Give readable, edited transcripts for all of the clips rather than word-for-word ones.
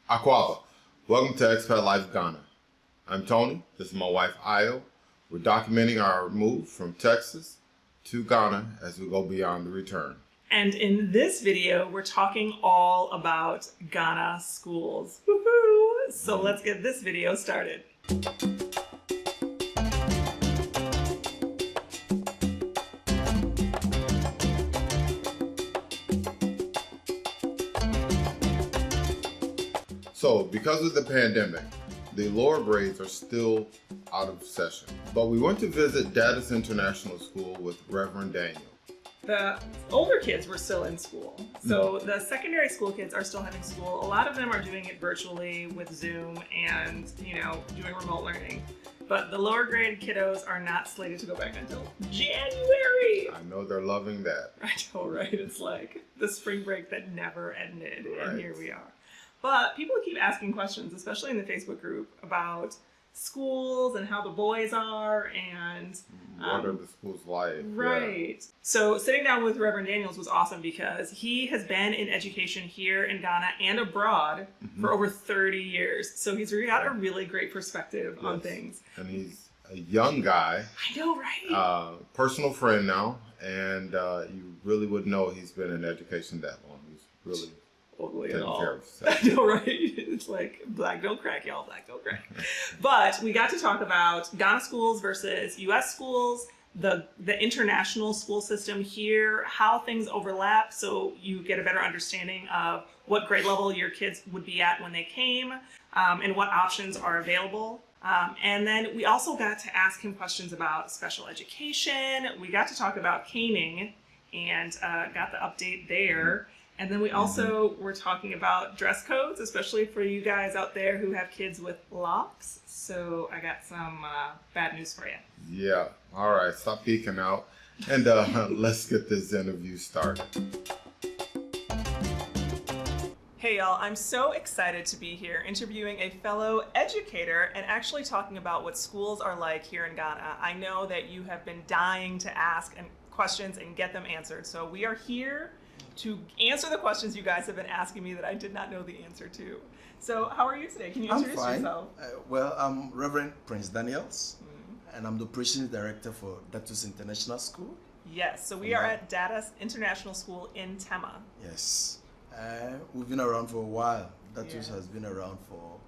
Aquaba. Welcome to Expat Life Ghana. I'm Tony. This is my wife, Ayo. We're documenting our move from Texas to Ghana as we go beyond the return. And in this video, we're talking all about Ghana schools. Woohoo! So let's get this video started. So, because of the pandemic, the lower grades are still out of session. But we went to visit Datus International School with Reverend Daniel. The older kids were still in school. So the secondary school kids are still having school. A lot of them are doing it virtually with Zoom and, doing remote learning. But the lower grade kiddos are not slated to go back until January. I know they're loving that. I know, right? It's like the spring break that never ended, Right. and here we are. But people keep asking questions, especially in the Facebook group, about schools and how the boys are and What are the schools like? right. Yeah. So sitting down with Reverend Daniels was awesome because he has been in education here in Ghana and abroad for over 30 years. So he's got a really great perspective on things. And he's a young guy. I know, right? Personal friend now, and you really would know he's been in education that long. He's really Totally at all. care of I know, right? It's like black don't crack, y'all. Black don't crack. But we got to talk about Ghana schools versus U.S. schools, the international school system here, how things overlap, so you get a better understanding of what grade level your kids would be at when they came, and what options are available. And then we also got to ask him questions about special education. We got to talk about caning and got the update there. And then we also were talking about dress codes, especially for you guys out there who have kids with locks. So I got some bad news for you. Yeah. All right. Stop geeking out. And let's get this interview started. Hey y'all, I'm so excited to be here interviewing a fellow educator and actually talking about what schools are like here in Ghana. I know that you have been dying to ask questions and get them answered. So we are here to answer the questions you guys have been asking me that I did not know the answer to. So how are you today? Can you introduce yourself? Well, I'm Reverend Prince Daniels, and I'm the Operations Director for Datus International School. Yes, so we are at Datus International School in Tema. Yes, we've been around for a while. Datus has been around for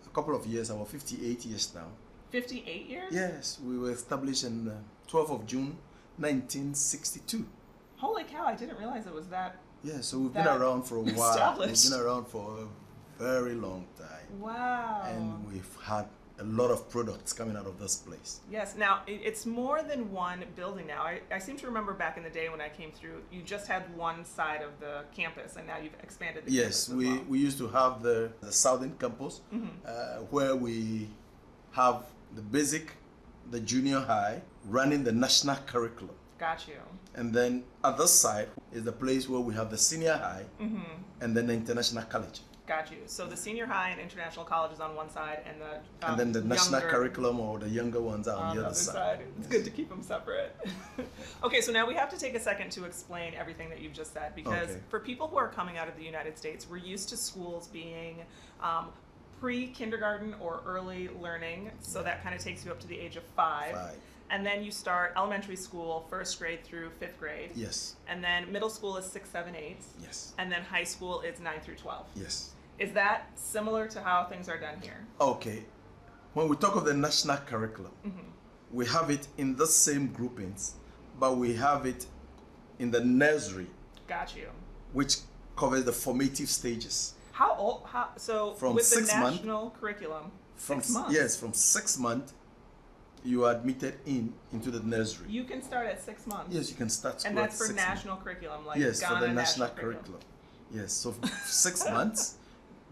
a couple of years, about 58 years now. 58 years? Yes, we were established in 12th of June, 1962. Holy cow, I didn't realize it was that. Yeah, so we've been around for a while. Established. We've been around for a very long time. Wow. And we've had a lot of products coming out of this place. Yes, now it's more than one building now. I seem to remember back in the day when I came through, you just had one side of the campus and now you've expanded the campus as well. We used to have the southern campus where we have the basic, the junior high, running the national curriculum. Got you. And then at this side is the place where we have the senior high and then the international college. Got you. So the senior high and international college is on one side, and then the national curriculum or the younger ones are on the other side. It's good to keep them separate. Okay, so now we have to take a second to explain everything that you've just said, because for people who are coming out of the United States, we're used to schools being pre-kindergarten or early learning, so that kind of takes you up to the age of 5. And then you start elementary school, 1st grade through 5th grade. Yes. And then middle school is 6, 7, 8. Yes. And then high school is 9 through 12. Yes. Is that similar to how things are done here? Okay. When we talk of the national curriculum, we have it in the same groupings, but we have it in the nursery. Got you. Which covers the formative stages. How old? So from with the 6 months, national curriculum, from 6 months? Yes, from 6 months. You are admitted into the nursery. You can start at 6 months. Yes, you can start school. And that's at for 6 national months. curriculum, like yes, Ghana for the national curriculum. Yes, so 6 months,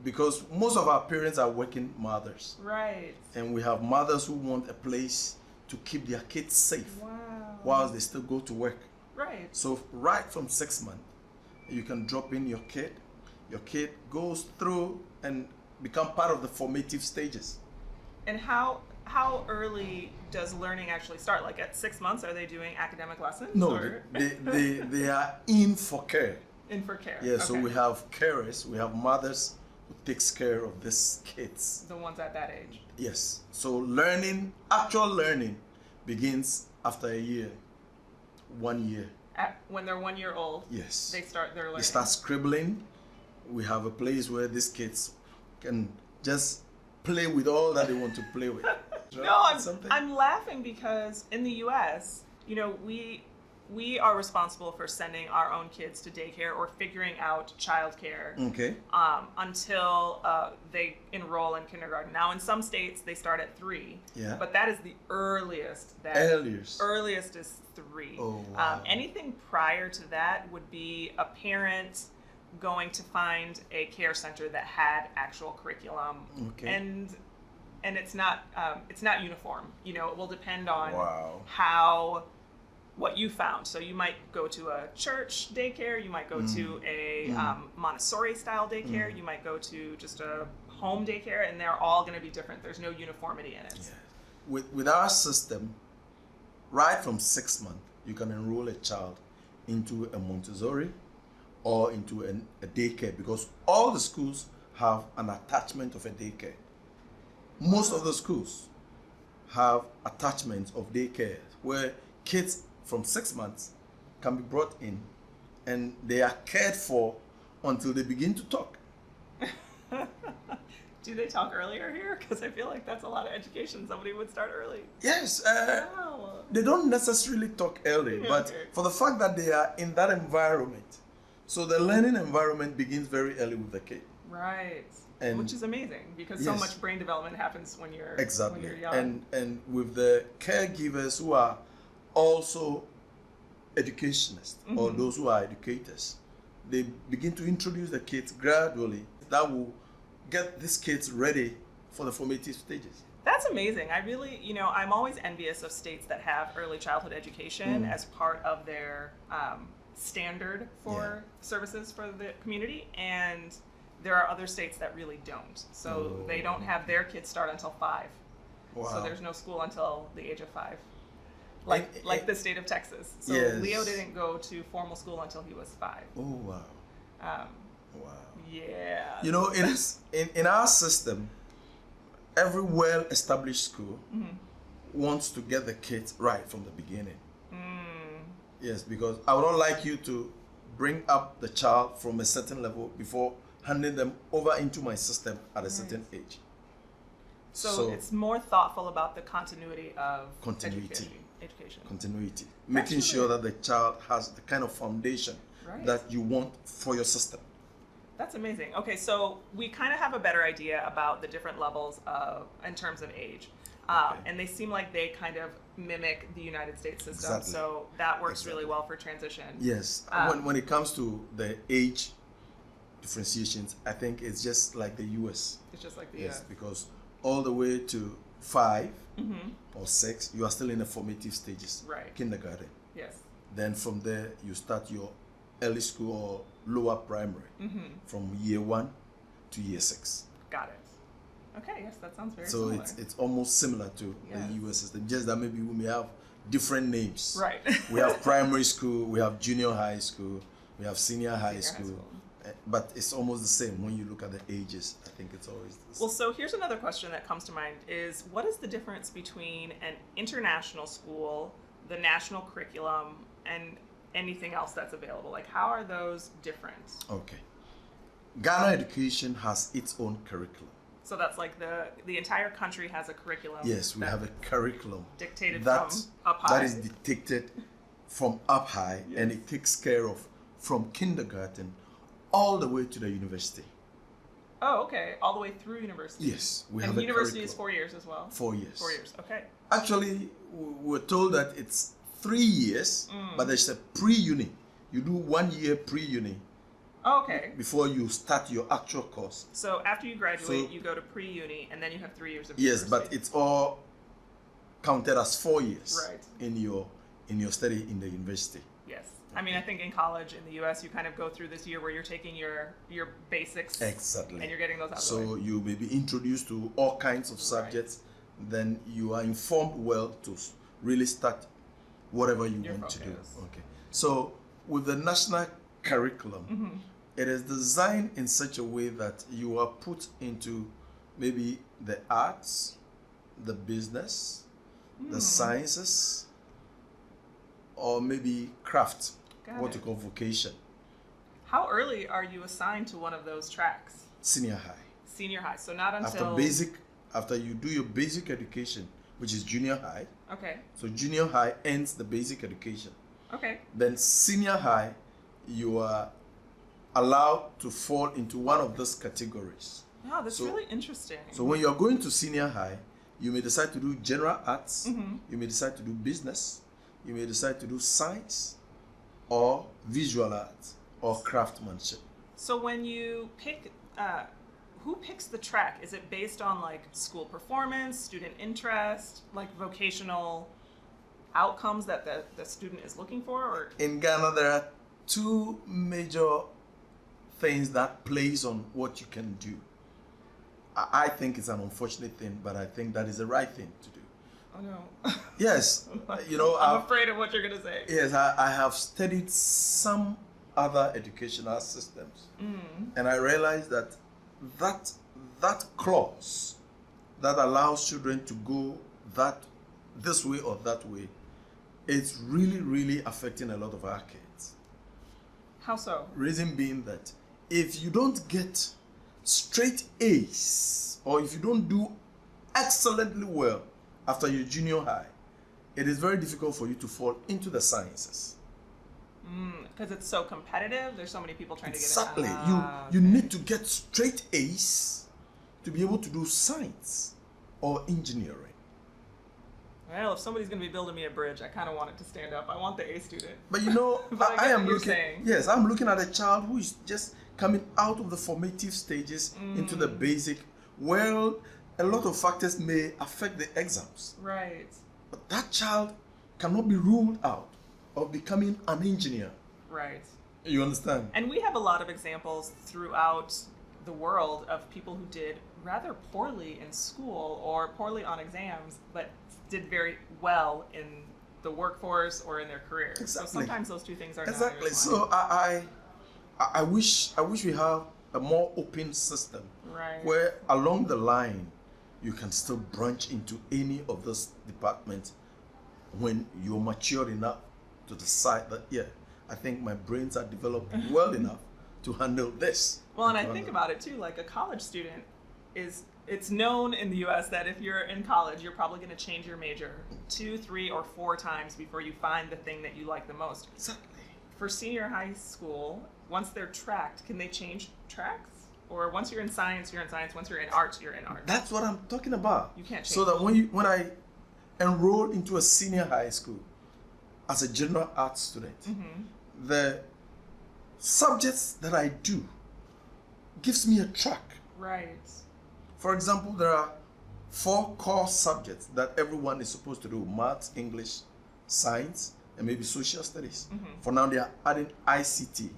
because most of our parents are working mothers. Right. And we have mothers who want a place to keep their kids safe whilst they still go to work. Right. So right from 6 months, you can drop in your kid. Your kid goes through and become part of the formative stages. And how early does learning actually start? Like at 6 months, are they doing academic lessons? No, they are in for care. In for care. Yeah, okay. So we have carers, we have mothers who takes care of these kids. The ones at that age. Yes. So learning, actual learning, begins after a year, 1 year. When they're 1 year old, Yes. they start their learning. They start scribbling. We have a place where these kids can just play with all that they want to play with. No, I'm laughing because in the U.S., you know, we are responsible for sending our own kids to daycare or figuring out childcare Okay. until they enroll in kindergarten. Now, in some states, they start at 3. Yeah. But that is the earliest. Earliest is 3. Oh, wow. Anything prior to that would be a parent going to find a care center that had actual curriculum. Okay. And it's not uniform. You know, it will depend on Wow. what you found. So you might go to a church daycare, you might go to a Montessori style daycare, you might go to just a home daycare, and they're all going to be different. There's no uniformity in it. Yeah. With our system, right from 6 months, you can enroll a child into a Montessori or into a daycare, because all the schools have an attachment of a daycare. Most of the schools have attachments of daycare where kids from 6 months can be brought in and they are cared for until they begin to talk. Do they talk earlier here? Because I feel like that's a lot of education. Somebody would start early. Yes, Wow. they don't necessarily talk early, but Okay. for the fact that they are in that environment, so the learning environment begins very early with the kid. Right. And which is amazing because so yes. much brain development happens when you're Exactly. when you're young. And with the caregivers who are also educationists or those who are educators, they begin to introduce the kids gradually. That will get these kids ready for the formative stages. That's amazing. I really, you know, I'm always envious of states that have early childhood education as part of their standard for services for the community, and there are other states that really don't. So they don't have their kids start until 5. Wow. So there's no school until the age of 5. Like the state of Texas. So Yes. Leo didn't go to formal school until he was 5. Oh wow. Wow. Yeah. You know, it is in our system, every well-established school wants to get the kids right from the beginning. Yes, because I would not like you to bring up the child from a certain level before handing them over into my system at a certain age. So it's more thoughtful about the continuity of Continuity. education. Continuity. Making sure that the child has the kind of foundation that you want for your system. That's amazing. Okay, so we kind of have a better idea about the different levels in terms of age. And they seem like they kind of mimic the United States system. Exactly. So that works really well for transition. Yes. When it comes to the age differentiations, I think it's just like the US. It's just like the Yes, because all the way to 5 or 6, you are still in the formative stages. Right. Kindergarten. Yes. Then from there, you start your early school or lower primary from year 1 to year 6. Got it. Okay, yes, that sounds very So similar. it's almost similar to Yes. the US system, just that maybe we may have different names. Right. We have primary school, we have junior high school, we have senior high school. But it's almost the same when you look at the ages. I think it's always the same. Well, so here's another question that comes to mind is what is the difference between an international school, the national curriculum, and anything else that's available? Like, how are those different? Okay. Ghana education has its own curriculum. So that's like the entire country has a curriculum. Yes, we have a curriculum dictated that, from up high. that is dictated from up high, and it takes care of from kindergarten all the way to the university. Oh, okay. All the way through university. Yes, we have And a university is curriculum. 4 years as well. 4 years. 4 years. Okay. Actually, we're told that it's 3 years, but there's a pre-uni. You do 1 year pre-uni Oh, okay. before you start your actual course. So after you graduate, So- you go to pre-uni, and then you have 3 years of Yes, university. but it's all counted as 4 years Right. in your study in the university. Yes. I mean, I think in college in the U.S., you kind of go through this year where you're taking your basics Exactly. and you're getting those out of the way. So you may be introduced to all kinds of subjects, then you are informed well to really start whatever you Your want to do. focus. Okay. So with the national curriculum, it is designed in such a way that you are put into maybe the arts, the business, the sciences, or maybe craft, Got what it. you call vocation, How early are you assigned to one of those tracks? senior high. Senior high. So not until After you do your basic education, which is junior high. Okay. So junior high ends the basic education. Okay. Then senior high, you are allowed to fall into one of those categories. Wow, that's So- really interesting. So when you are going to senior high, you may decide to do general arts, you may decide to do business, you may decide to do science, or visual arts, or craftsmanship. So when you pick, who picks the track? Is it based on like school performance, student interest, like vocational outcomes that the student is looking for? Or In Ghana, there are two major things that plays on what you can do. I think it's an unfortunate thing, but I think that is the right thing to do. oh no, Yes, you know, I'm afraid of what you're gonna say. yes, I have studied some other educational systems, and I realized that that clause that allows children to go this way or that way, it's really affecting a lot of our kids. How so? Reason being that if you don't get straight A's, or if you don't do excellently well after your junior high, it is very difficult for you to fall into the sciences. Because it's so competitive. There's so many people trying Exactly. to get it. You need to get straight A's to be able to do science or engineering. Well, if somebody's going to be building me a bridge, I kind of want it to stand up. I want the A student. But you know, But I get I am what you're looking. saying. Yes, I'm looking at a child who is just coming out of the formative stages into the basic. Well, a lot of factors may affect the exams, Right. but that child cannot be ruled out of becoming an engineer. Right. You understand? And we have a lot of examples throughout the world of people who did rather poorly in school or poorly on exams, but did very well in the workforce or in their careers. Exactly. So sometimes those two things are Exactly. not So I wish we have a more open system right. where along the line you can still branch into any of those departments when you're mature enough to decide that, yeah, I think my brains are developed well enough to handle this. Well, and I think about it too, like a college student it's known in the US that if you're in college, you're probably going to change your major 2, 3, or 4 times before you find the thing that you like the most. Exactly. For senior high school, once they're tracked, can they change tracks? Or once you're in science, you're in science. Once you're in arts, you're in art. That's what I'm talking about. You can't change. So that when I enrolled into a senior high school as a general arts student, the subjects that I do gives me a track. Right. For example, there are 4 core subjects that everyone is supposed to do: maths, English, science, and maybe social studies. For now, they are adding ICT,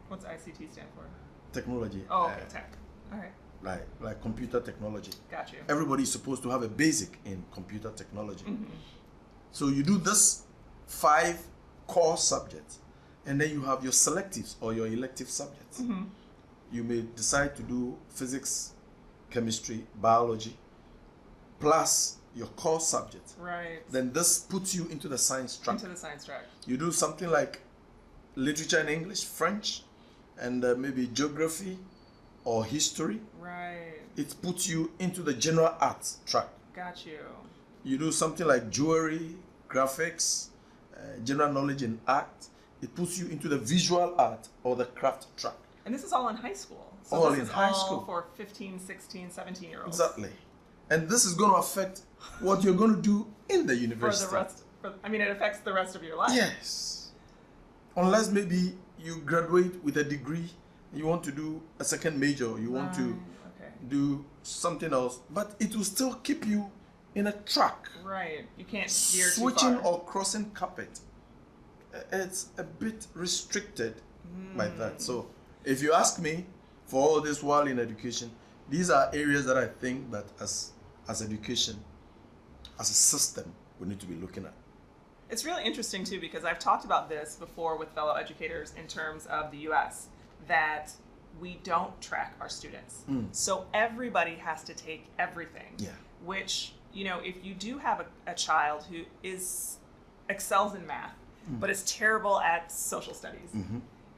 What's ICT stand for? technology. Oh, okay, tech. All right. Like computer technology. Got you. Everybody is supposed to have a basic in computer technology. So you do this 5 core subjects, and then you have your selectives or your elective subjects. You may decide to do physics, chemistry, biology, plus your core subject. Right. Then this puts you into the science track. Into the science track. You do something like literature and English, French, and maybe geography or history. Right. It puts you into the general arts track. Got you. You do something like jewelry, graphics, general knowledge in art. It puts you into the visual art or the craft track. And this is all in high school. So All this in is high all school. for 15, 16, 17-year-olds. Exactly. And this is going to affect what you're going to do in the For university. the rest, it affects the rest of your life. Yes. Unless maybe you graduate with a degree, you want to do a second major, you want to Okay. do something else, but it will still keep you in a track. Right. You can't veer too Switching far. or crossing carpet, it's a bit restricted by that. So if you ask me, for all this while in education, these are areas that I think that as education, as a system, we need to be looking at. It's really interesting too because I've talked about this before with fellow educators in terms of the US. that we don't track our students. So everybody has to take everything. Yeah. Which, you know, if you do have a child who excels in math, but is terrible at social studies,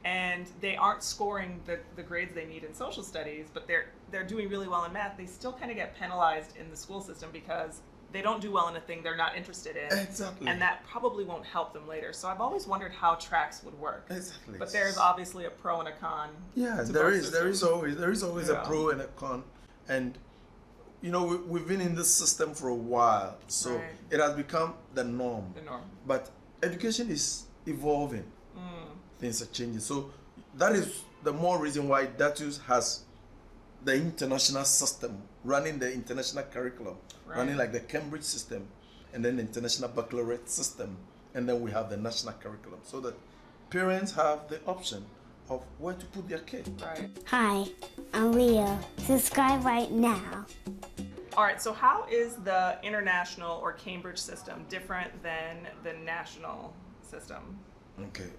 and they aren't scoring the grades they need in social studies, but they're doing really well in math, they still kind of get penalized in the school system because they don't do well in a thing they're not interested in. Exactly. And that probably won't help them later. So I've always wondered how tracks would work. Exactly. But there's obviously a pro and a con. Yeah, to there both is. There is systems. always Yeah. a pro and a con, and you know we've been in this system for a while, so Right. it has become the norm. The norm. But education is evolving. Things are changing. So that is the more reason why Datus has the international system, running the international curriculum, Right. running like the Cambridge system, and then the international baccalaureate system, and then we have the national curriculum, so that parents have the option of where to put their kid. Right. Hi, I'm Leo. Subscribe right now. All right, so how is the international or Cambridge system different than the national system? Okay.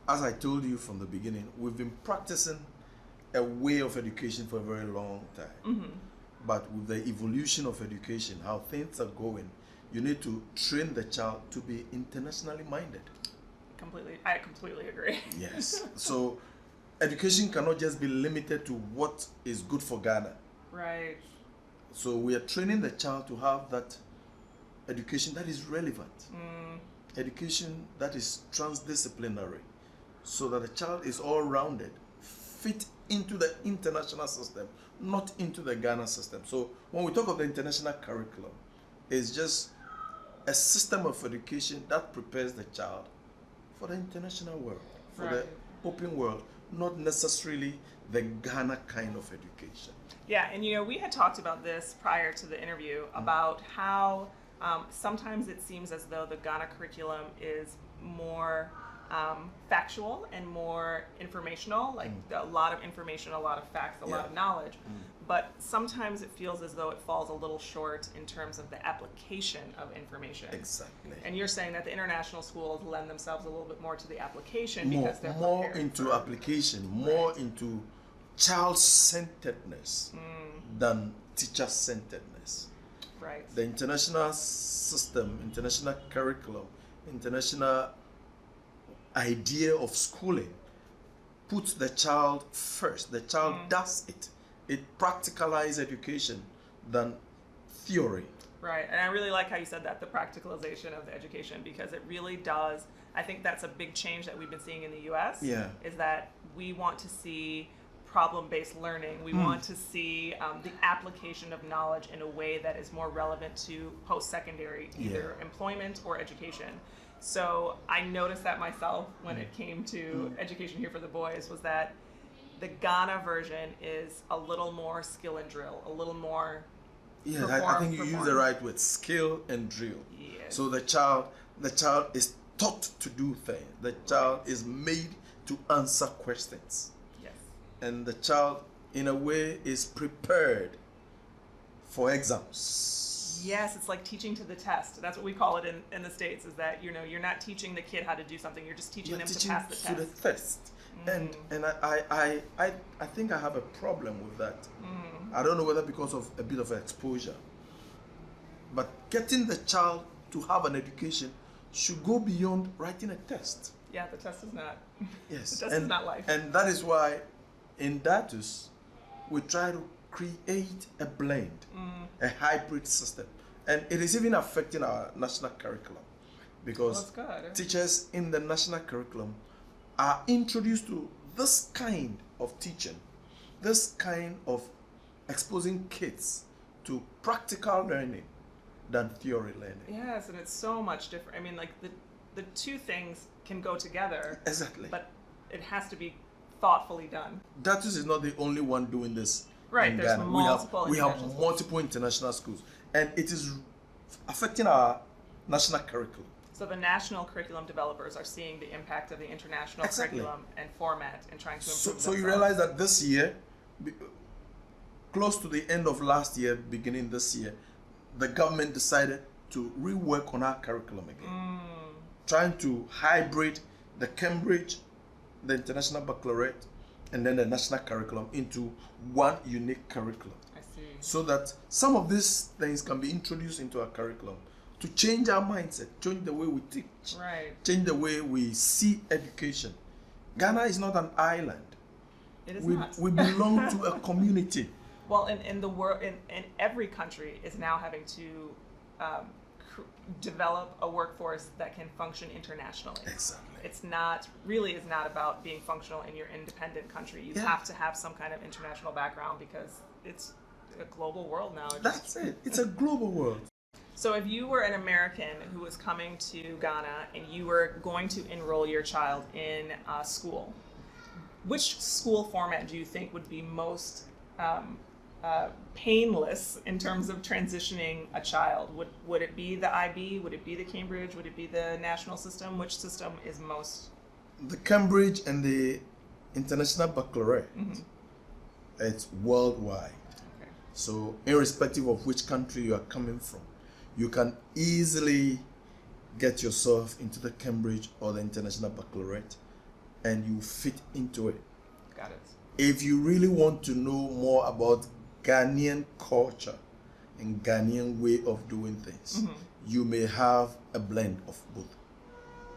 As I told you from the beginning, we've been practicing a way of education for a very long time. But with the evolution of education, how things are going, you need to train the child to be internationally minded. I completely agree. Yes. So education cannot just be limited to what is good for Ghana. Right. So we are training the child to have that education that is relevant, education that is transdisciplinary, so that the child is all rounded, fit into the international system, not into the Ghana system. So when we talk of the international curriculum, it's just a system of education that prepares the child for the international world, for Right. the open world, not necessarily the Ghana kind of education. Yeah, and you know, we had talked about this prior to the interview about how sometimes it seems as though the Ghana curriculum is more factual and more informational, like a lot of information, a lot of facts, a lot of Yeah. knowledge. But sometimes it feels as though it falls a little short in terms of the application of information. Exactly. And you're saying that the international schools lend themselves a little bit more to the application more, because they're more prepared into for- application, more into child-centeredness than teacher-centeredness. Right. The international system, international curriculum, international idea of schooling puts the child first. The child does it. It practicalizes education than theory. Right, and I really like how you said that, the practicalization of the education, because it really does. I think that's a big change that we've been seeing in the U.S. Yeah. Is that we want to see problem-based learning. We want to see the application of knowledge in a way that is more relevant to post-secondary, either employment or education. So I noticed that myself when it came to education here for the boys, was that the Ghana version is a little more skill and drill, a little more Yes, I think you use the perform. right word, skill and drill. Yes. So the child is taught to do things. The child is made to answer questions. Yes. And the child, in a way, is prepared for exams. Yes, it's like teaching to the test. That's what we call it in the States, is that, you know, you're not teaching the kid how to do something, you're just teaching You're them to teaching pass the to test. the test. And I think I have a problem with that. I don't know whether because of a bit of exposure. But getting the child to have an education should go beyond writing a test. Yeah, the test is not. Yes. The test is not life. And that is why in Datus we try to create a blend, a hybrid system. And it is even affecting our national curriculum, because Well, that's good. teachers in the national curriculum are introduced to this kind of teaching, this kind of exposing kids to practical learning than theory learning. Yes, and it's so much different. I mean, like the two things can go together, Exactly. but it has to be thoughtfully done. Datus is not the only one doing this. Right, in there's Ghana. multiple We have international schools. multiple international schools, and it is affecting our national curriculum. So the national curriculum developers are seeing the impact of the international Exactly. curriculum and format and trying to So, improve so you themselves. realize that this year, close to the end of last year, beginning this year, the government decided to rework on our curriculum again, trying to hybrid the Cambridge, the International Baccalaureate, and then the national curriculum into one unique curriculum. I see. So that some of these things can be introduced into our curriculum to change our mindset, change the way we teach, Right. change the way we see education. Ghana is not an island. It is We, not. we belong to a community. Well, in the world, in every country is now having to develop a workforce that can function internationally. Exactly. It's not really is not about being functional in your independent country. You Yeah. have to have some kind of international background because it's a global world now. That's it. It's a global world. So if you were an American who was coming to Ghana and you were going to enroll your child in school, which school format do you think would be most painless in terms of transitioning a child? Would it be the IB? Would it be the Cambridge? Would it be the national system? Which system is most? The Cambridge and the International Baccalaureate, it's worldwide. Okay. So irrespective of which country you are coming from, you can easily get yourself into the Cambridge or the International Baccalaureate and you fit into it. Got it. If you really want to know more about Ghanaian culture and Ghanaian way of doing things, you may have a blend of both.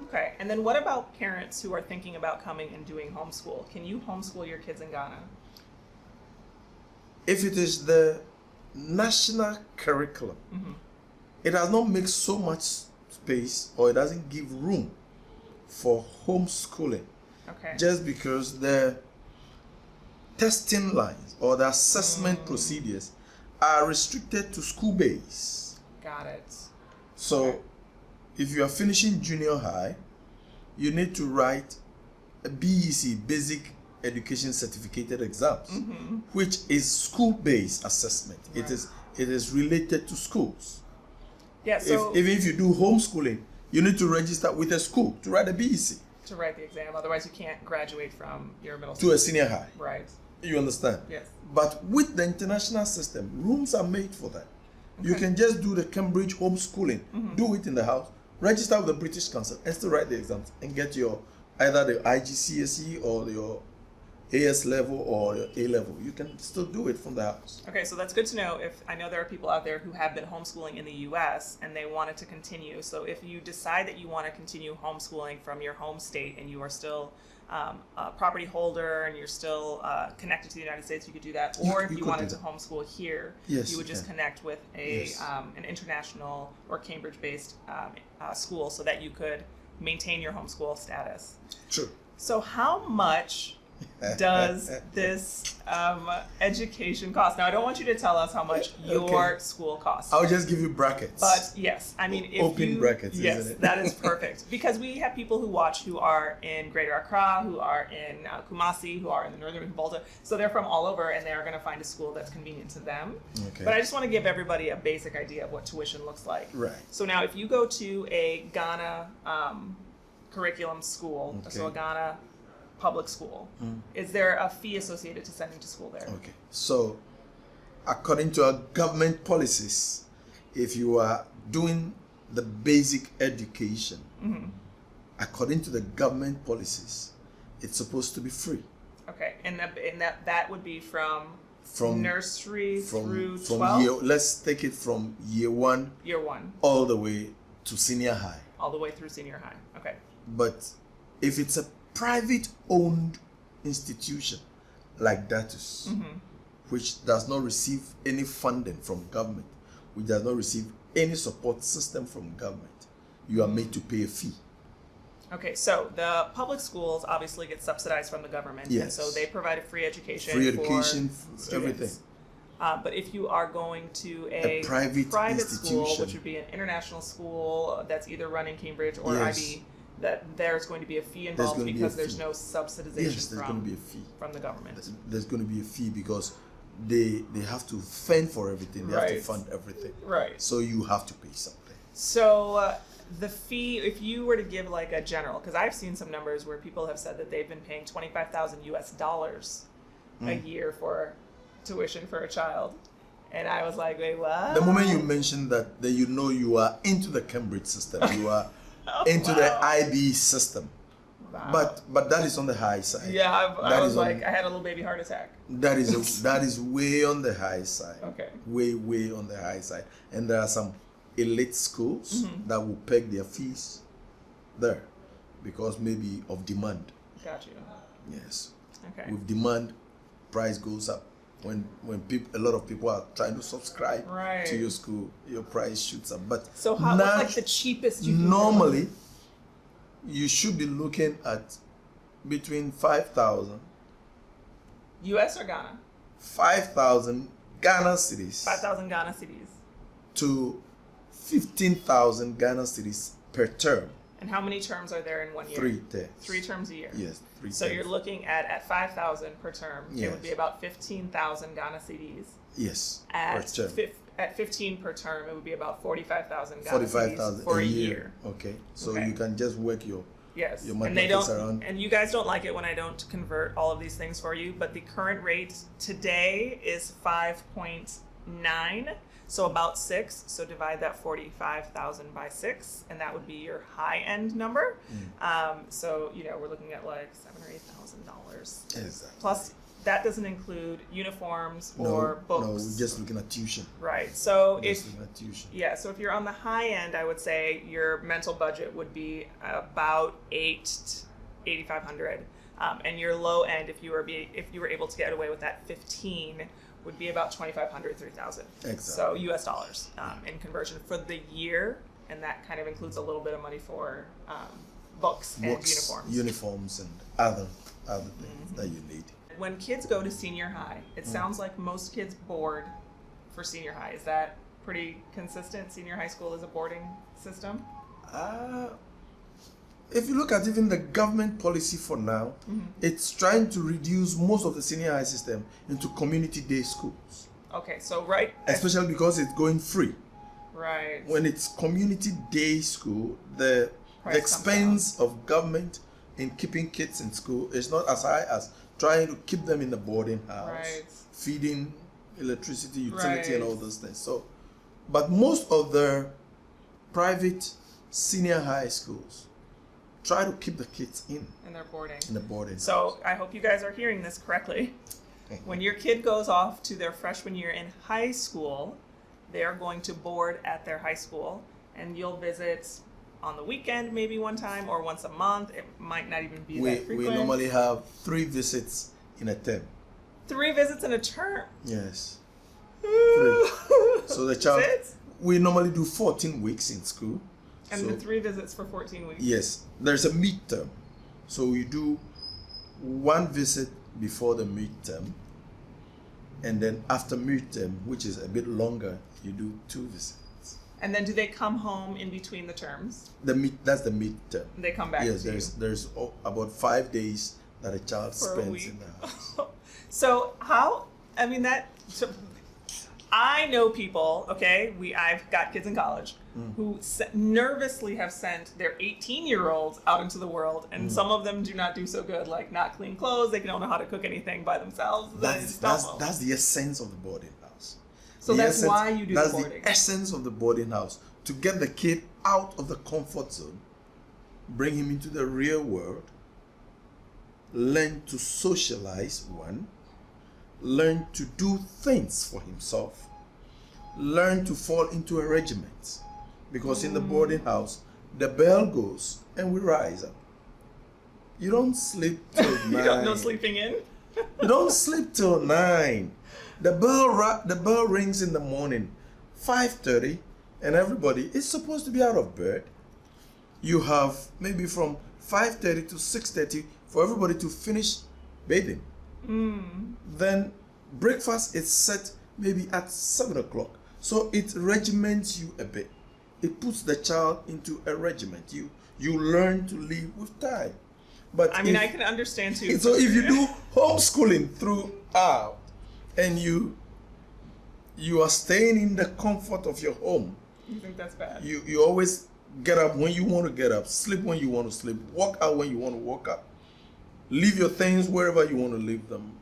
Okay. And then what about parents who are thinking about coming and doing homeschool? Can you homeschool your kids in Ghana? If it is the national curriculum, it does not make so much space or it doesn't give room for homeschooling. Okay. Just because the testing lines or the assessment procedures are restricted to school base. Got it. So Okay. if you are finishing junior high, you need to write a BEC, Basic Education Certificated Exams, which is school-based assessment. Right. It is related to schools. Yeah. So Even if you do homeschooling, you need to register with a school to write a BEC to write the exam, otherwise you can't graduate from your middle to school. a senior high. Right. You understand? Yes. But with the international system, rooms are made for that. You Okay. can just do the Cambridge homeschooling, do it in the house, register with the British Council, and still write the exams and get your either the IGCSE or your AS level or your A level. You can still do it from the house. Okay, so that's good to know. If I know there are people out there who have been homeschooling in the U.S. and they wanted to continue. So if you decide that you want to continue homeschooling from your home state and you are still a property holder and you're still connected to the United States, you could do that. Or if you you could wanted do to homeschool here, Yes, you would you just can. connect with a Yes. an international or Cambridge-based school so that you could maintain your homeschool status. True. So how much does this education cost? Now, I don't want you to tell us how much your school costs. I'll just give you brackets. But yes, I mean, if Open you, brackets, yes, isn't it? that is perfect because we have people who watch who are in Greater Accra, who are in Kumasi, who are in the northern Volta. So they're from all over, and they are going to find a school that's convenient to them. Okay. But I just want to give everybody a basic idea of what tuition looks like. Right. So now, if you go to a Ghana curriculum school, so a Okay. Ghana public school, is there a fee associated to sending to school there? Okay. So, according to our government policies, if you are doing the basic education, according to the government policies, it's supposed to be free. Okay, and that would be from nursery through from 12? year. Let's take it from year 1 Year 1, all the way to senior high. all the way through senior high. Okay. But if it's a private owned institution like Datus, which does not receive any funding from government, which does not receive any support system from government, you are made to pay a fee. Okay, so the public schools obviously get subsidized from the government, and Yes. so they provide a free education Free for education, students. everything. But if you are going to a private school, institution. which would be an international school that's either running Cambridge or Yes. IB, that there's going to be a fee involved going to be because a there's fee. no subsidization Yes, there's going to be a fee. from the government. There's going to be a fee because they have to fend for everything. They have to Right. fund everything. Right. So you have to pay something. So the fee, if you were to give like a general, because I've seen some numbers where people have said that they've been paying $25,000 US a year for tuition for a child, and I was like, wait, what? The moment you mention that, then you know you are into the Cambridge system. You are into the IB system. But that is on the high side. Yeah, I was on- like, I had a little baby heart attack. That is way on the high side. Okay. Way on the high side. And there are some elite schools that will peg their fees there because maybe of demand. Got you. Yes. Okay. With demand, price goes up. When a lot of people are trying to subscribe Right. to your school, your price shoots up. But So what's like the cheapest you can normally you should be looking at between 5,000 US or Ghana? 5,000 Ghana cedis 5,000 Ghana cedis. to 15,000 Ghana cedis per term. And how many terms are there in 1 year? 3 terms. 3 terms a year. Yes, 3 So terms. you're looking at 5,000 per term. It Yes. would be about 15,000 Ghana cedis. Yes, per At term. at 15 per term, it would be about 45,000 Ghana 45,000 cedis for a a year. year. Okay, so Okay. you can just work your Yes, Your and they mathematics don't, around. and you guys don't like it when I don't convert all of these things for you. But the current rate today is 5.9, so about 6. So divide that 45,000 by 6, and that would be your high end number. So we're looking at like $7,000 or $8,000. Exactly. Plus, that doesn't include uniforms or books. No, we're just looking at tuition. Right. So Just if looking at tuition. yeah, so if you're on the high end, I would say your mental budget would be about $8,500, and your low end, if you were able to get away with that 15, would be about $2,500, $3,000. Exactly. So US dollars in conversion for the year, and that kind of includes a little bit of money for books and uniforms, and other things that you need. When kids go to senior high, it sounds like most kids board for senior high. Is that pretty consistent? Senior high school is a boarding system? If you look at even the government policy for now, it's trying to reduce most of the senior high system into community day schools, Okay, so especially because it's going free. right. When it's community day school, the Price expense of government in keeping kids in school is not as high as trying to keep them in the boarding house, Right. feeding, electricity, utility, Right. and all those things. So, but most of the private senior high schools try to keep the kids in And they're boarding. the boarding house. So I hope you guys are hearing this correctly. When your kid goes off to their freshman year in high school, they are going to board at their high school, and you'll visit on the weekend maybe one time or once a month. It might not even be that we frequent. normally have 3 visits in a term. 3 visits in a term. Yes. 3. So the child, Visits? we normally do 14 weeks in school. And So- the 3 visits for 14 weeks. Yes, there's a midterm. So you do 1 visit before the midterm, and then after midterm, which is a bit longer, you do 2 visits. And then do they come home in between the terms? That's the midterm. They come back Yes, to you. there's about 5 days that a child For a spends week. in the house. So I know people, okay, I've got kids in college who nervously have sent their 18-year-olds out into the world, and some of them do not do so good, like not clean clothes, they don't know how to cook anything by themselves. That's the essence of the boarding house. So The that's essence- why you do the That's boarding. the essence of the boarding house, to get the kid out of the comfort zone, bring him into the real world, learn to socialize, learn to do things for himself, learn to fall into a regiment. Because in the boarding house, the bell goes and we rise up. You don't sleep till 9. You don't know sleeping in? You don't sleep till 9. The bell rings in the morning, 5:30, and everybody is supposed to be out of bed. You have maybe from 5:30 to 6:30 for everybody to finish bathing. Then breakfast is set maybe at 7 o'clock. So it regiments you a bit. It puts the child into a regiment. You learn to live with time. But I mean, I can understand too. so if you do homeschooling throughout, and you are staying in the comfort of your home, You think that's bad? you always get up when you want to get up, sleep when you want to sleep, walk out when you want to walk out, leave your things wherever you want to leave them.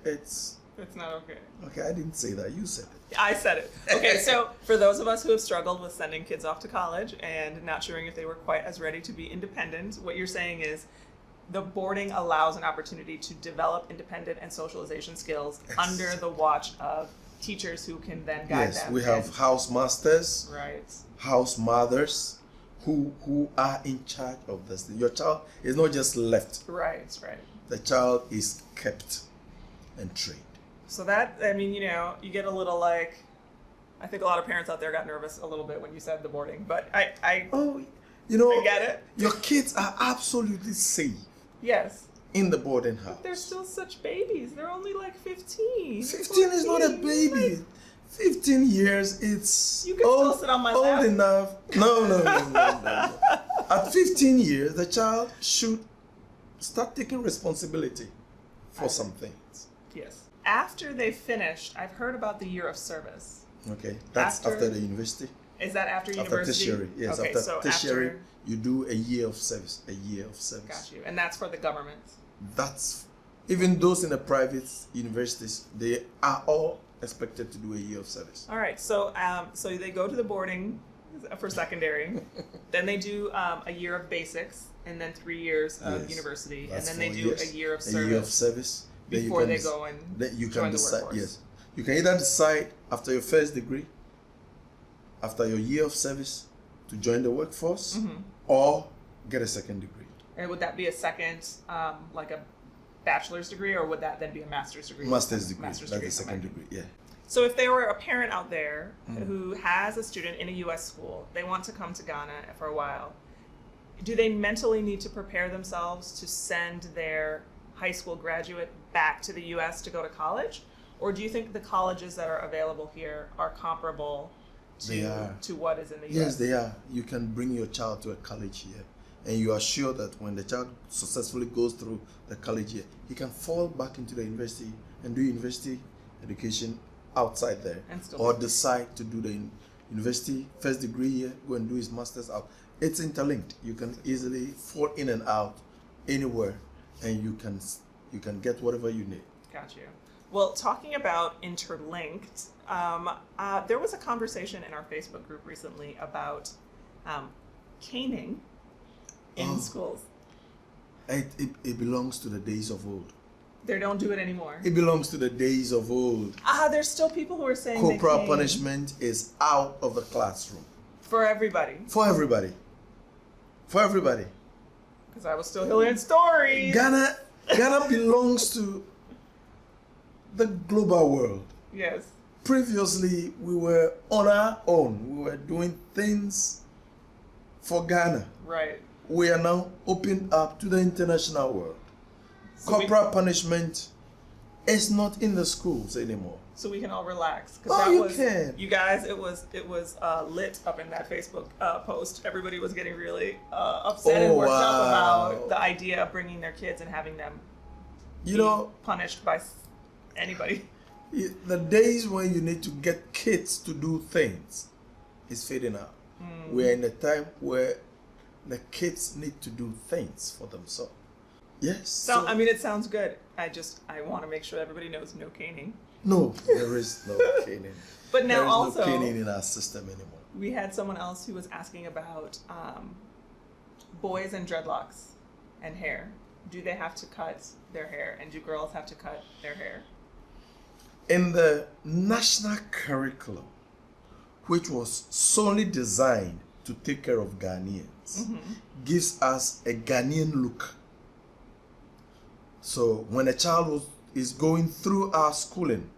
It's not okay. okay. I didn't say that. You said it. I said it. Okay, so for those of us who have struggled with sending kids off to college and not sure if they were quite as ready to be independent, what you're saying is the boarding allows an opportunity to develop independent and socialization skills under the watch of teachers who can then guide Yes, them. we have house masters, Right. house mothers who are in charge of this. Your child is not just left. Right. The child is kept and trained. So that, I mean, you know, you get a little like, I think a lot of parents out there got nervous a little bit when you said the boarding, but I get it. Your kids are absolutely safe Yes. in the boarding house. They're still such babies. They're only like 15. 15 is not a 14. baby. Like, 15 years, it's you can still sit on my old lap. enough. No. At 15 years, the child should start taking responsibility for some things. Yes. After they finished, I've heard about the year of service. Okay, that's after the university. Is that after After university? tertiary, yes. Okay, After so tertiary, after, you do a year of service. A year of service. got you. And that's for the government. That's even those in the private universities. They are all expected to do a year of service. All right. So so they go to the boarding for secondary. Then they do a year of basics, and then 3 years of Yes, university, and that's then they 4 do years. a year of A service. year of service. Then you before can they dec- go and then you join can the decide. workforce. Yes, you can either decide after your first degree, after your year of service, to join the workforce, or get a second degree. And would that be a second, like a bachelor's degree, or would that then be a master's degree? Master's degree. Master's That's degree. the second Okay. degree. Yeah. So if there were a parent out there who has a student in a U.S. school, they want to come to Ghana for a while, do they mentally need to prepare themselves to send their high school graduate back to the U.S. to go to college? Or do you think the colleges that are available here are comparable They are. to what is in the U.S.? Yes, they are. You can bring your child to a college here, and you are sure that when the child successfully goes through the college here, he can fall back into the university and do university education outside there, And still or be- decide to do the university first degree here, go and do his master's out. It's interlinked. You can easily fall in and out anywhere, and you can get whatever you need. Got you. Well, talking about interlinked, there was a conversation in our Facebook group recently about caning in schools. It belongs to the days of old. They don't do it anymore. It belongs to the days of old. There's still people who are saying they Corporal cane punishment is out of the classroom. for everybody. For everybody. For everybody. Because I was still hearing stories. Ghana belongs to the global world. Yes. Previously, we were on our own. We were doing things for Ghana. Right. We are now opened up to the international world. So we- Corporal punishment is not in the schools anymore. So we can all relax. Oh, you can. You guys, it was lit up in that Facebook post. Everybody was getting really upset and Oh, worked up wow. about the idea of bringing their kids and having them You be know, punished by anybody. the days when you need to get kids to do things is fading out. We're in a time where the kids need to do things for themselves. Yes. So I mean, it sounds good. I want to make sure everybody knows no caning. no, there is no caning. But now there is also, no caning in our system anymore. we had someone else who was asking about boys and dreadlocks and hair. Do they have to cut their hair, and do girls have to cut their hair? In the national curriculum, which was solely designed to take care of Ghanaians, gives us a Ghanaian look. So when a child is going through our schooling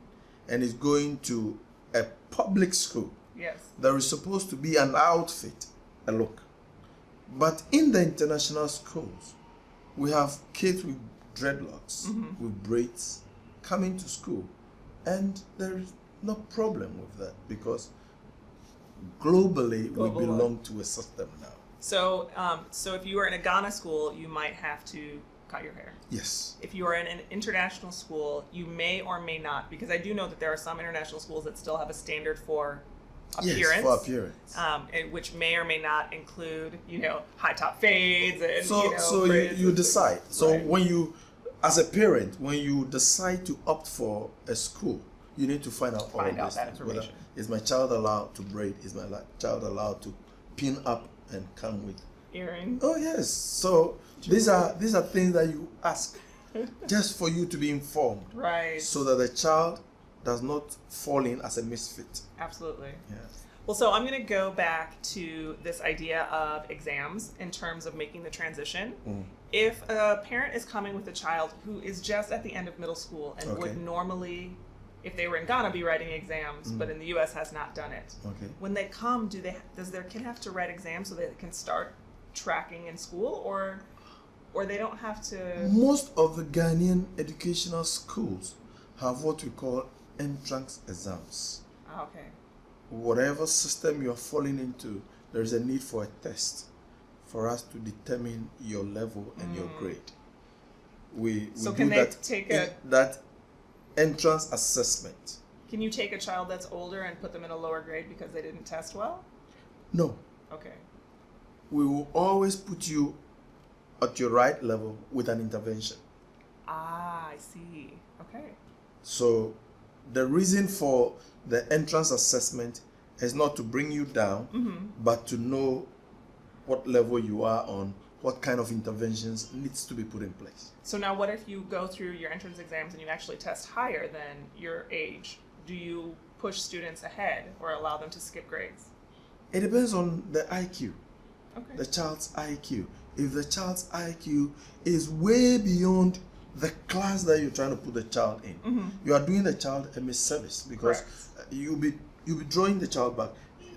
and is going to a public school, Yes. there is supposed to be an outfit, a look. But in the international schools, we have kids with dreadlocks, with braids, coming to school. And there is no problem with that because globally Global we law. belong to a system now. So, so if you are in a Ghana school, you might have to cut your hair. Yes. If you are in an international school, you may or may not, because I do know that there are some international schools that still have a standard for appearance. Yes, for appearance. Which may or may not include, high top fades and So braids you and decide. things. So Right. when you, as a parent, when you decide to opt for a school, you need to find out all Find of out these that things. Whether information. is my child allowed to braid? Is my child allowed to pin up and come with Earring. Oh yes. So these are things that you ask just for you to be informed, Right. so that the child does not fall in as a misfit. Absolutely. Yes. Well, so I'm going to go back to this idea of exams in terms of making the transition. If a parent is coming with a child who is just at the end of middle school and would normally, if they were in Ghana, be writing exams, but in the U.S. has not done it. Okay. When they come, does their kid have to write exams so that they can start tracking in school, or they don't have to? Most of the Ghanaian educational schools have what we call entrance exams. Okay. Whatever system you're falling into, there is a need for a test for us to determine your level and your grade. We So do can they that take in that entrance assessment. Can you take a child that's older and put them in a lower grade because they didn't test well? No, Okay. we will always put you at your right level with an intervention. Ah, I see. Okay. So the reason for the entrance assessment is not to bring you down, but to know what level you are on, what kind of interventions needs to be put in place. So now what if you go through your entrance exams and you actually test higher than your age? Do you push students ahead or allow them to skip grades? It depends on the IQ, Okay. the child's IQ. If the child's IQ is way beyond the class that you're trying to put the child in, you are doing the child a misservice, because you'll be drawing the child back.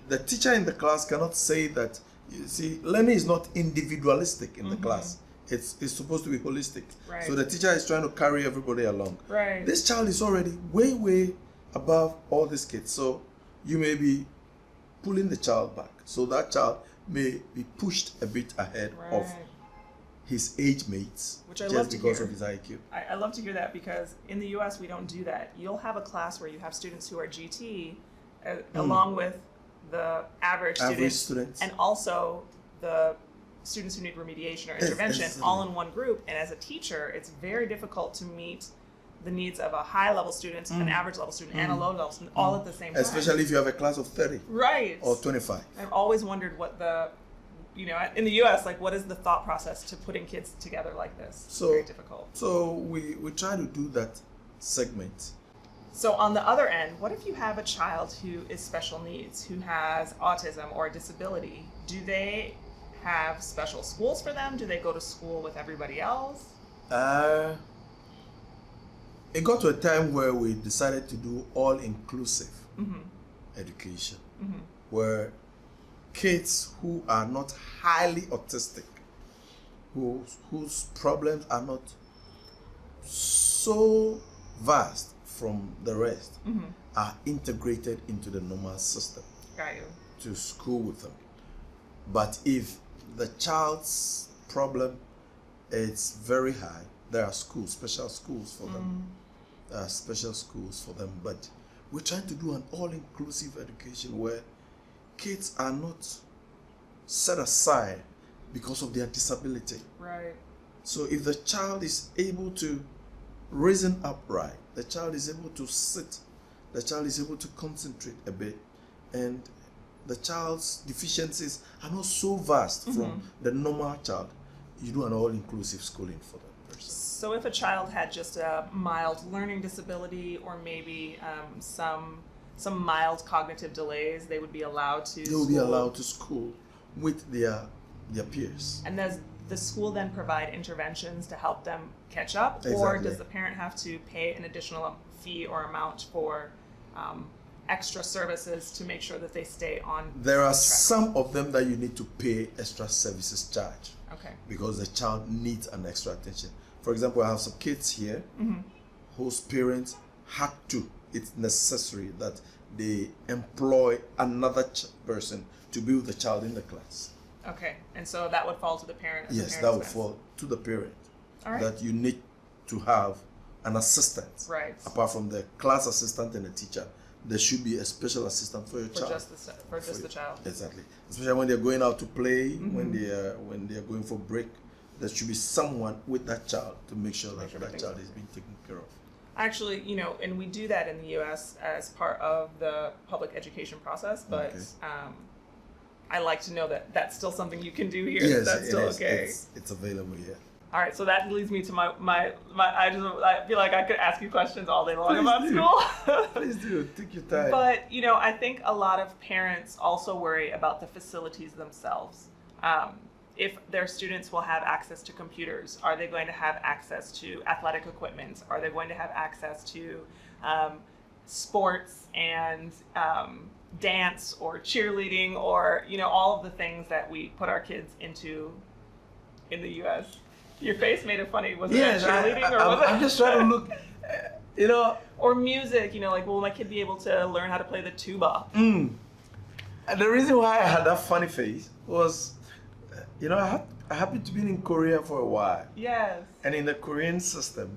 The teacher in the class cannot say that. You see, learning is not individualistic in the class. It's supposed to be holistic. Right. So the teacher is trying to carry everybody along. Right. This child is already way above all these kids. So you may be pulling the child back. So that child may be pushed a bit ahead of his age mates, Which I just love to because hear. of his IQ. I love to hear that, because in the US we don't do that. You'll have a class where you have students who are GT along with the average Students. and also the students who need remediation or intervention all in one group. And as a teacher, it's very difficult to meet the needs of a high level student, an average level student, and a low level student all at the same time. Especially if you have a class of 30 right. or 25. I've always wondered what in the US, like, what is the thought process to putting kids together like this? So- Very difficult. So we try to do that segment. So on the other end, what if you have a child who is special needs, who has autism or a disability? Do they have special schools for them? Do they go to school with everybody else? It got to a time where we decided to do all-inclusive education, where kids who are not highly autistic, whose problems are not so vast from the rest, are integrated into the normal system Got you. to school with them. But if the child's problem is very high, there are schools, special schools for them. There are special schools for them. But we're trying to do an all-inclusive education where kids are not set aside because of their disability. Right. So if the child is able to reason upright, the child is able to sit, the child is able to concentrate a bit, and the child's deficiencies are not so vast from the normal child, you do an all-inclusive schooling for that person. So if a child had just a mild learning disability, or maybe some mild cognitive delays, they would be allowed to They will be allowed to school with their peers. And does the school then provide interventions to help them catch up? Or Exactly. does the parent have to pay an additional fee or amount for extra services to make sure that they stay on There are track? some of them that you need to pay extra services charge Okay. because the child needs an extra attention. For example, I have some kids here whose parents had to, it's necessary that they employ another person to be with the child in the class. Okay. And so that would fall to the parent. Yes, that would fall to the parent. All right. That you need to have an assistant. Right. Apart from the class assistant and the teacher, there should be a special assistant for your For child. just the child. Exactly. Especially when they're going out to play, when they are going for break, there should be someone with that child to make sure that that child is being taken care of. Actually, and we do that in the U.S. as part of the public education process, but Okay. I like to know that that's still something you can do here. Yes, that's it still is. okay. It's available here. All right, so that leads me to my I feel like I could ask you questions all day long Please about do. school. Please do. Take your time. But, I think a lot of parents also worry about the facilities themselves. If their students will have access to computers, are they going to have access to athletic equipment? Are they going to have access to sports and dance or cheerleading or, all of the things that we put our kids into in the U.S.? Your face made it funny. Was it cheerleading or was it? I'm just trying to look, Or music, like, will my kid be able to learn how to play the tuba? And the reason why I had that funny face was, I happened to be in Korea for a while. Yes. And in the Korean system,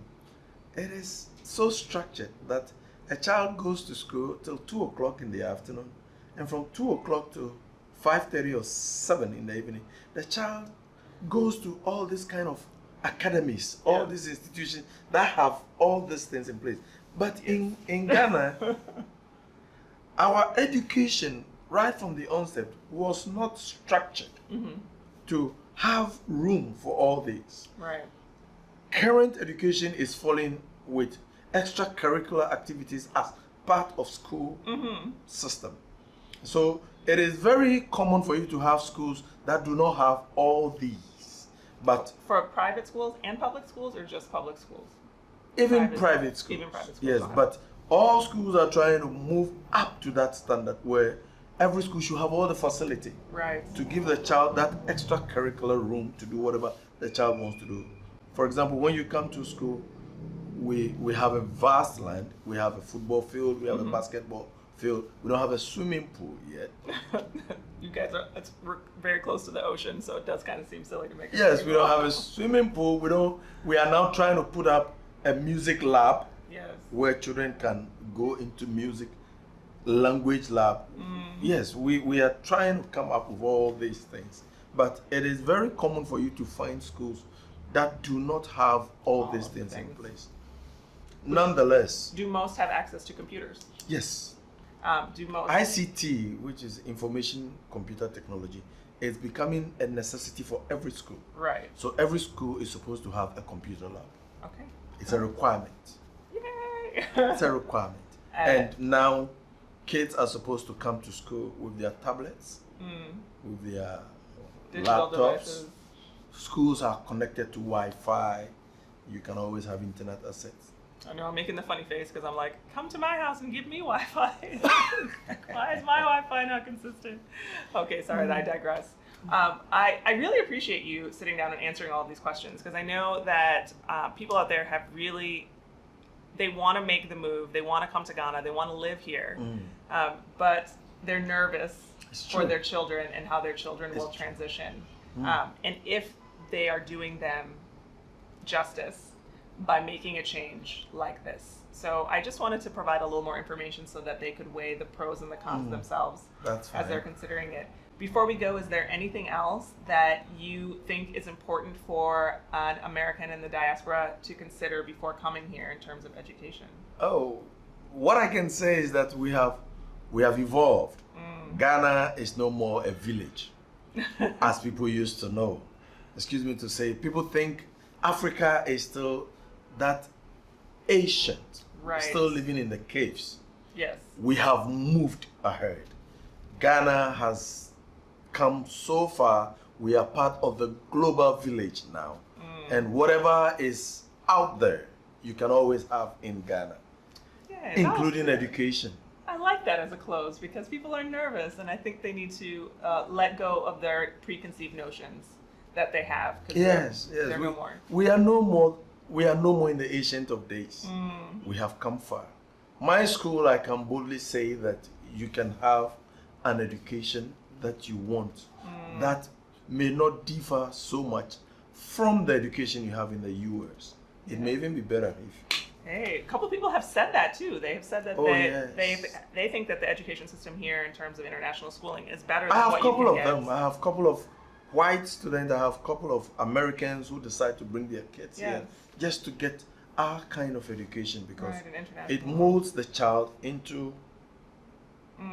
it is so structured that a child goes to school till 2 o'clock in the afternoon, and from 2 o'clock to 5:30 or 7 in the evening, the child goes to all these kind of academies, all these institutions that have all these things in place. But in Ghana, our education right from the onset was not structured to have room for all these. Right. Current education is falling with extracurricular activities as part of school system. So it is very common for you to have schools that do not have all these. But for private schools and public schools, or just public schools? Even private schools. Even private schools. Yes, but all schools are trying to move up to that standard where every school should have all the facility. Right. To give the child that extracurricular room to do whatever the child wants to do. For example, when you come to school, we have a vast land. We have a football field. We have a basketball field. We don't have a swimming pool yet. You guys we're very close to the ocean, so it does kind of seem silly to make. Yes, we don't have a swimming pool. We are now trying to put up a music lab. Yes. Where children can go into music, language lab. Yes, we are trying to come up with all these things. But it is very common for you to find schools that do not have all these things in place. Nonetheless. Do most have access to computers? Yes. Do most? ICT, which is information computer technology, is becoming a necessity for every school. Right. So every school is supposed to have a computer lab. Okay. It's a requirement. Yay! It's a requirement. And now kids are supposed to come to school with their tablets, with their digital laptops. devices. Schools are connected to Wi-Fi. You can always have internet access. I know I'm making the funny face because I'm like, come to my house and give me Wi-Fi. Why is my Wi-Fi not consistent? Okay, sorry, I digress. I really appreciate you sitting down and answering all of these questions because I know that people out there have really, they want to make the move, they want to come to Ghana, they want to live here, but they're nervous for their children and how their children will transition. And if they are doing them justice by making a change like this. So I just wanted to provide a little more information so that they could weigh the pros and the cons themselves as they're considering it. Before we go, is there anything else that you think is important for an American in the diaspora to consider before coming here in terms of education? Oh, what I can say is that we have evolved. Ghana is no more a village, as people used to know. Excuse me to say, people think Africa is still that ancient, still living in the caves. Yes. We have moved ahead. Ghana has come so far. We are part of the global village now. And whatever is out there, you can always have in Ghana, including education. I like that as a close because people are nervous and I think they need to let go of their preconceived notions that they have. Yes, they're no more. We are no more in the ancient of days. We have come far. My school, I can boldly say that you can have an education that you want that may not differ so much from the education you have in the US. It may even be better if. Hey, a couple people have said that too. They have said that they think that the education system here in terms of international schooling is better than what you can get. I have a couple of white students. I have a couple of Americans who decide to bring their kids here just to get our kind of education because it molds the child into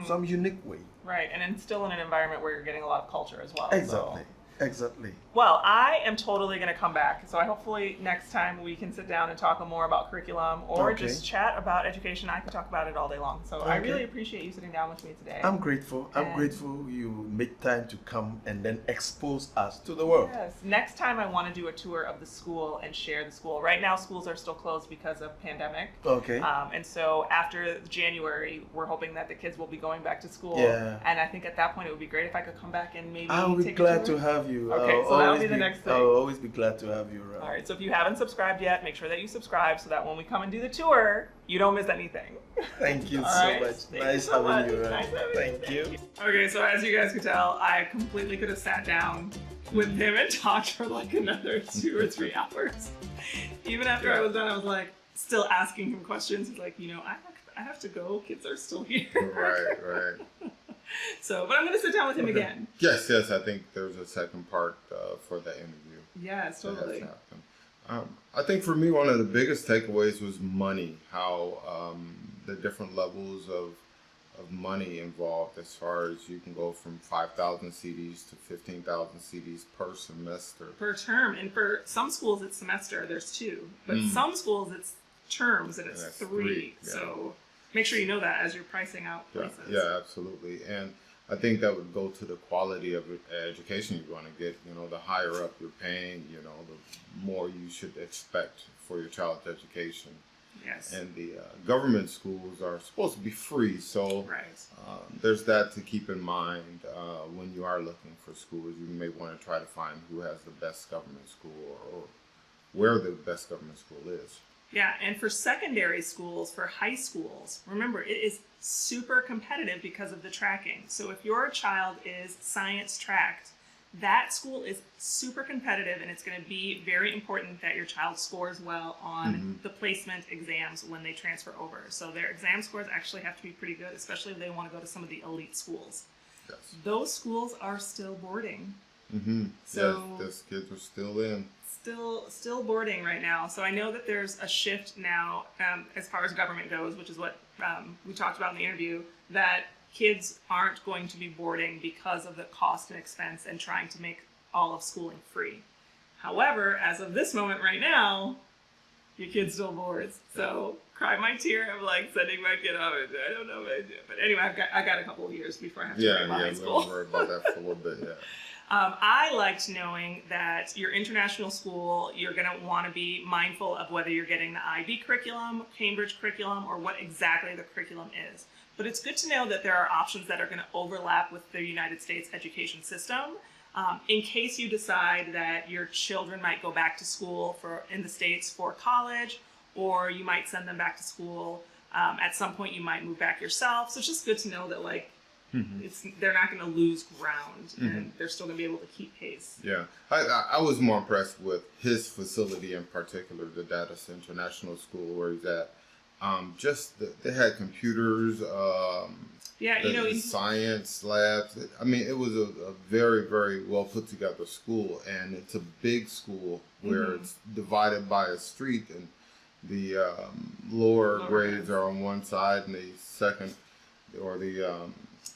some unique way. Right, and then still in an environment where you're getting a lot of culture as well. Exactly. So. Exactly. Well, I am totally going to come back. So hopefully next time we can sit down and talk more about curriculum or Okay. just chat about education. I could talk about it all day long. So I Okay. really appreciate you sitting down with me today. I'm grateful. I'm And- grateful you make time to come and then expose us to the world. Yes. Next time I want to do a tour of the school and share the school. Right now schools are still closed because of pandemic. Okay. And so after January, we're hoping that the kids will be going back to school. Yeah. And I think at that point it would be great if I could come back and maybe I'll be take glad a to tour. have you. Okay, I'll so that'll always be the next thing. I'll always be glad to have you around. All right, so if you haven't subscribed yet, make sure that you subscribe so that when we come and do the tour, you don't miss anything. Thank you All so right, much. thank Nice you so much. having you around. Nice having Thank you. Okay, so as you guys could tell, I completely could have sat down with him and talked for like another 2 or 3 hours. Even after I was done, I was like still asking him questions. He's like, I have to go. Kids are still here. Right. So, but I'm going to sit down with him again. Yes. I think there's a second part for the interview. Yes, that has totally. happened. I think for me, one of the biggest takeaways was money. How the different levels of money involved, as far as you can go from 5,000 CDs to 15,000 CDs per semester. Per term, and for some schools it's semester. There's 2, but some schools it's terms and it's that's 3. three, yeah. So make sure you know that as you're pricing out places. Yeah, absolutely. And I think that would go to the quality of education you're going to get. The higher up you're paying, the more you should expect for your child's education. Yes. And the government schools are supposed to be free, so Right. there's that to keep in mind when you are looking for schools. You may want to try to find who has the best government school or where the best government school is. Yeah, and for secondary schools, for high schools, remember it is super competitive because of the tracking. So if your child is science tracked, that school is super competitive, and it's going to be very important that your child scores well on the placement exams when they transfer over. So their exam scores actually have to be pretty good, especially if they want to go to some of the elite schools. Yes. Those schools are still boarding. So those kids are still in. Still boarding right now. So I know that there's a shift now as far as government goes, which is what we talked about in the interview, that kids aren't going to be boarding because of the cost and expense and trying to make all of schooling free. However, as of this moment right now, your kid still boards. So cry my tear of like sending my kid off. I don't know what I do. But anyway, I got a couple of years before I have to worry about high we school. don't worry about that for a little bit, yeah. I liked knowing that your international school, you're going to want to be mindful of whether you're getting the IB curriculum, Cambridge curriculum, or what exactly the curriculum is. But it's good to know that there are options that are going to overlap with the United States education system. In case you decide that your children might go back to school in the States for college, or you might send them back to school. At some point, you might move back yourself. So it's just good to know that, like, they're not going to lose ground, and they're still going to be able to keep pace. Yeah, I was more impressed with his facility in particular, the Datus International School, where he's at. They had computers, the science labs. I mean, it was a very, very well put together school, and it's a big school where it's divided by a street, and the lower grades are on one side, and the second, or the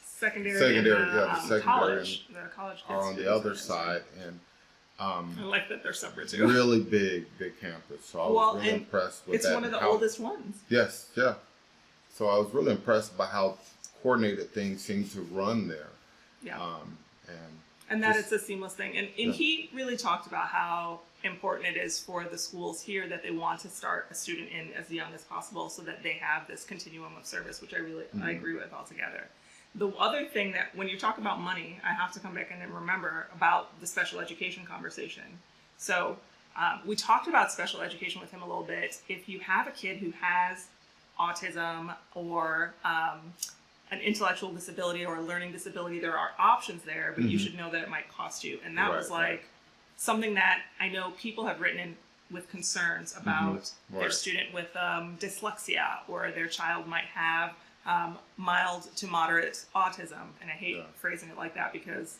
secondary and the college kids are on the other side, and I like that they're separate too. really big campus. So I was really impressed with that. It's one of the oldest ones. Yes, yeah. So I was really impressed by how coordinated things seem to run there. Yeah. And that it's a seamless thing. And he really talked about how important it is for the schools here that they want to start a student in as young as possible so that they have this continuum of service, which I agree with altogether. The other thing that when you talk about money, I have to come back and remember about the special education conversation. So we talked about special education with him a little bit. If you have a kid who has autism or an intellectual disability or a learning disability, there are options there, but you should know that it might cost you. And that was like something that I know people have written in with concerns about their student with dyslexia, or their child might have mild to moderate autism. And I hate phrasing it like that because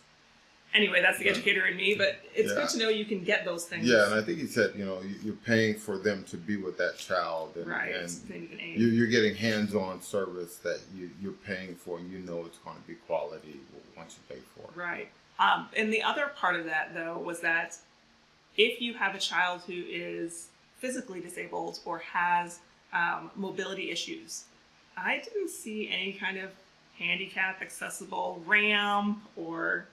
Anyway, that's the educator in me, but it's good to know you can get those things. Yeah, and I think he said, you're paying for them to be with that child. And, right. And And you're getting hands-on service that you're paying for, and it's going to be quality once you pay for it. Right. And the other part of that, though, was that if you have a child who is physically disabled or has mobility issues, I didn't see any kind of handicap accessible ramp or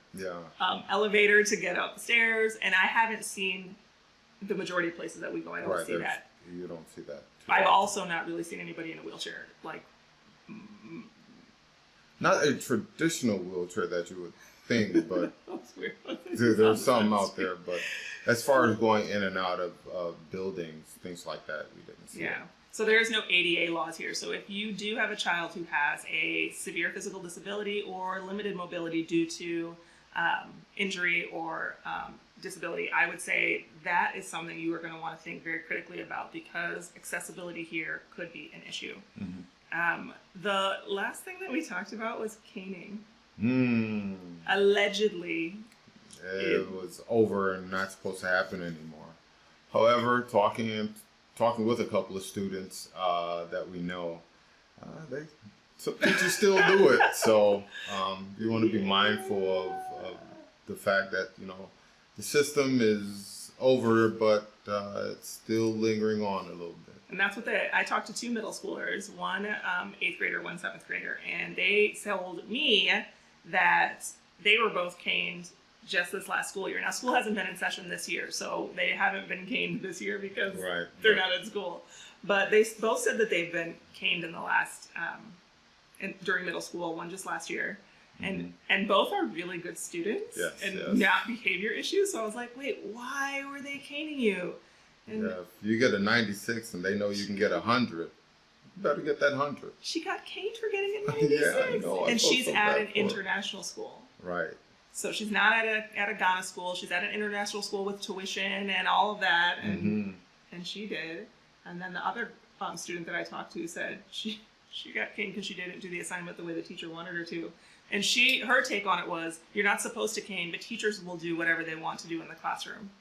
elevator to get up the stairs, and I haven't seen the majority of places that we go. I don't see that. You don't see that. I've also not really seen anybody in a wheelchair, like not a traditional wheelchair that you would think, but that's weird. There's some out there. But as far as going in and out of buildings, things like that, we didn't see. Yeah. So there is no ADA laws here. So if you do have a child who has a severe physical disability or limited mobility due to injury or disability, I would say that is something you are going to want to think very critically about, because accessibility here could be an issue. Mm-hmm. The last thing that we talked about was caning. Allegedly. It was over and not supposed to happen anymore. However, talking with a couple of students that we know, some teachers still do it. So you want to be mindful of the fact that, the system is over, but it's still lingering on a little bit. And that's what I talked to 2 middle schoolers, one 8th grader, one 7th grader, and they told me that they were both caned just this last school year. Now, school hasn't been in session this year, so they haven't been caned this year because they're not at school. But they both said that they've been caned in the last, during middle school, one just last year. And both are really good students not behavior issues. So I was like, wait, why were they caning you? And if you get a 96 and they know you can get 100, you better get that 100. She got caned for getting a 96. I know. And she's at an international school. Right. So she's not at a Ghana school. She's at an international school with tuition and all of that. And she did. And then the other student that I talked to said she got caned because she didn't do the assignment the way the teacher wanted her to. And her take on it was, you're not supposed to cane, but teachers will do whatever they want to do in the classroom.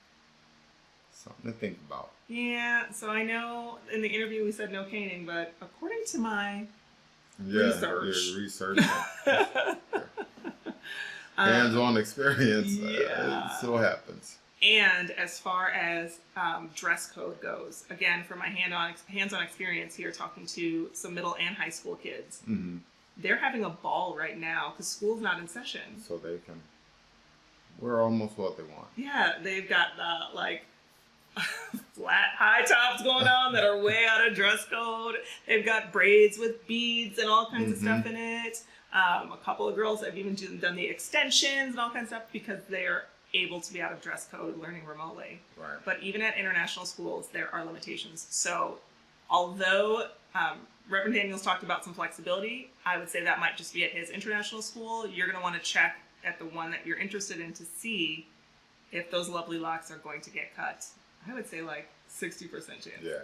Something to think about. Yeah, so I know in the interview we said no caning, but according to my research. Hands-on experience, it still happens. And as far as dress code goes, again, from my hands-on experience here, talking to some middle and high school kids, they're having a ball right now because school's not in session. So they can wear almost what they want. Yeah, they've got flat high tops going on that are way out of dress code. They've got braids with beads and all kinds of stuff in it. A couple of girls have even done the extensions and all kinds of stuff because they're able to be out of dress code learning remotely. Right. But even at international schools, there are limitations. So although Reverend Daniels talked about some flexibility, I would say that might just be at his international school. You're going to want to check at the one that you're interested in to see if those lovely locks are going to get cut. I would say like 60% chance. Yeah.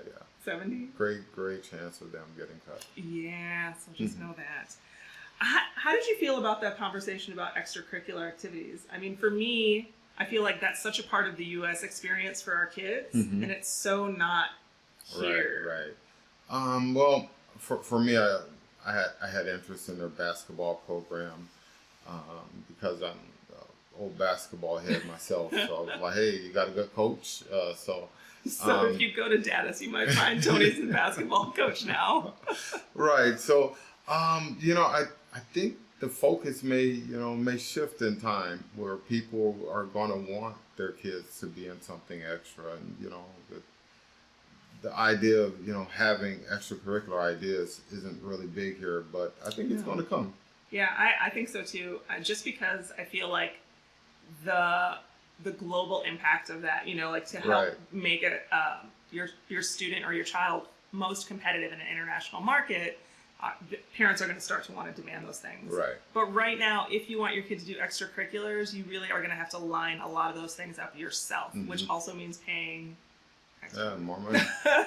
70? Great chance of them getting cut. Yeah, so just know that. How did you feel about that conversation about extracurricular activities? I mean, for me, I feel like that's such a part of the U.S. experience for our kids, and it's so not here. Right. Well, for me, I had interest in their basketball program because I'm an old basketball head myself. So I was like, hey, you got a good coach? So if you go to Datus, you might find Tony's the basketball coach now. Right. So, I think the focus may shift in time where people are going to want their kids to be in something extra, and the idea of having extracurricular ideas isn't really big here, but I think it's going to come. Yeah, I think so too. Just because I feel like the global impact of that, like to help make it your student or your child most competitive in an international market. Parents are going to start to want to demand those things. Right. But right now, if you want your kid to do extracurriculars, you really are going to have to line a lot of those things up yourself, which also means paying extra. More money.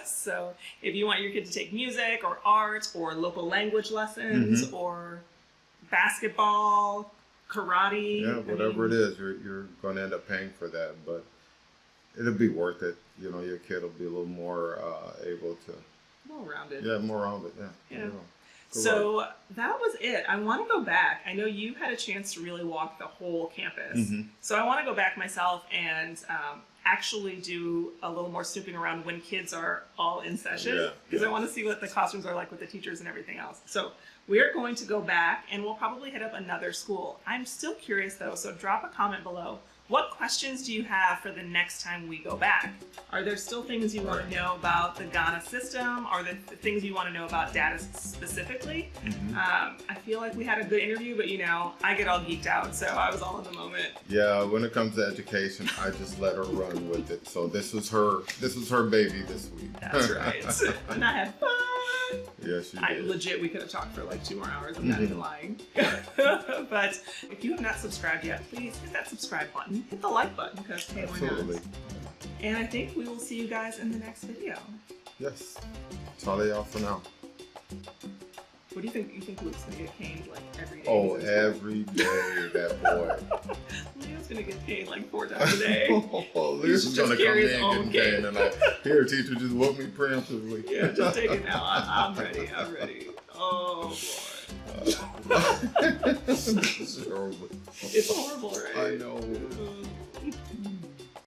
So if you want your kid to take music or art or local language lessons or basketball, karate. Yeah, whatever it is, you're going to end up paying for that, but it'll be worth it. You know, your kid will be a little more able to. More rounded. Yeah, more rounded. Yeah. Yeah. So that was it. I want to go back. I know you had a chance to really walk the whole campus. Mm-hmm. So I want to go back myself and actually do a little more snooping around when kids are all in session. Because I want to see what the classrooms are like with the teachers and everything else. So we're going to go back and we'll probably hit up another school. I'm still curious though, so drop a comment below. What questions do you have for the next time we go back? Are there still things you want to know about the Ghana system? Are there things you want to know about Datus specifically? Mm-hmm. I feel like we had a good interview, but you know, I get all geeked out, so I was all in the moment. Yeah, when it comes to education, I just let her run with it. So this was her baby this week. That's right. And I had fun. Yes, you did. Legit, we could have talked for like 2 more hours. I'm not even lying. But if you have not subscribed yet, please hit that subscribe button. Hit the like button because hey, why not? Absolutely. And I think we will see you guys in the next video. Yes. That's all they are for now. What do you think? You think Luke's gonna get caned like every day? Oh, every day, that boy. Leo's gonna get caned like 4 times a day. Leo's gonna come in and get caned and like, here, teacher, just whoop me preemptively. Yeah, just take it now. I'm ready. I'm ready. Oh boy. This is horrible. It's horrible, right? I know.